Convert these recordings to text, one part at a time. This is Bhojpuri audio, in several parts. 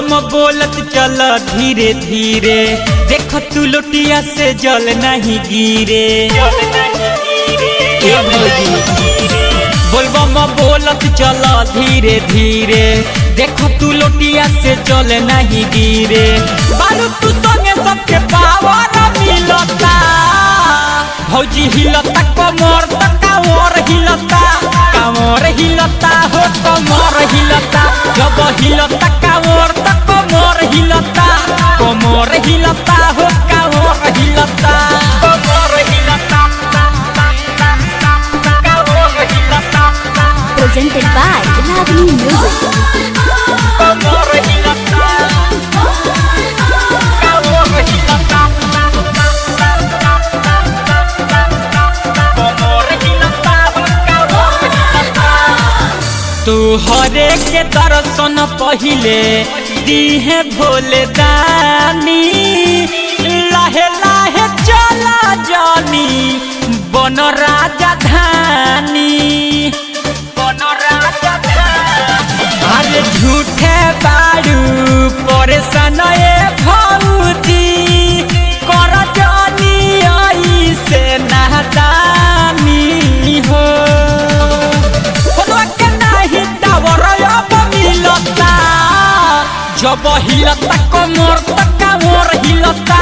बोलबम बोलत चल धीरे धीरे, देख तू लोटिया से जल नहीं गिरे। बोलबम बोलत चल धीरे धीरे, देख तू लोटिया से जल नहीं गिरे। बालू तू संगे सबके पावर मिलता, भौजी हिलता कमर तक कांवर हिलता, कांवर हिलता हो कमर हिलता। जब हिलता कांवर तक कमर हिलता, कमर हिलता हो कांवर हिलता, कमर हिलता, कांवर हिलता। Presented by Ragini Music. कमर हिलता, कांवर हिलता। तू हरे के दर्शन पहिले दीहे भोले दानी, लाहे लाहे चला जानी बन राजधानी, बन राजधानी। अरे झूठे बाड़ू परेशान भौजी, कर जानी आई से नादानी हो। जब हिलता कमर तक कांवर हिलता,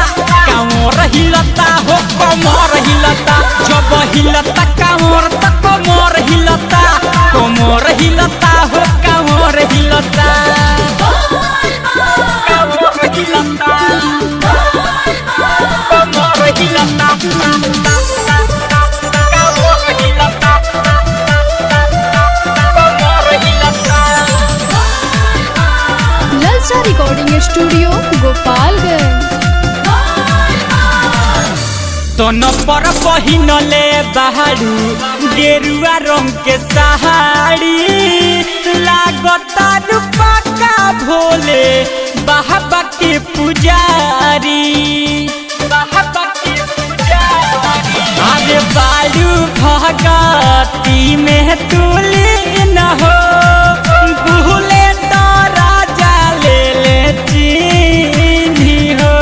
कांवर हिलता हो कमर हिलता। जब हिलता कांवर तक कमर हिलता, कमर हिलता हो कांवर हिलता, कांवर हिलता, कमर हिलता, कांवर हिलता, कमर हिलता। ललचा रिकॉर्डिंग स्टूडियो गोपालगंज। तन पर पहिनले बहारू गेरुआ रंग के साड़ी, लागता रूपा का भोले बाबा के पुजारी, बाबा के पुजारी। अरे बालू भगती में तुली न हो, भूले तो राजा ले ले चीनी हो।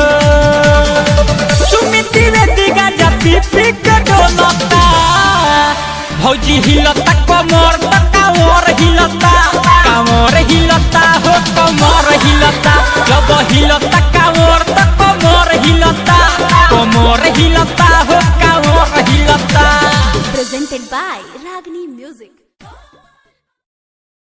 सुमिति वेदिका जाति पिक डोलता, भौजी हिलता कमर तक कांवर हिलता, कांवर हिलता हो कमर हिलता। जब हिलता कांवर तक कमर हिलता, कमर हिलता हो कांवर हिलता। Presented by Ragini Music.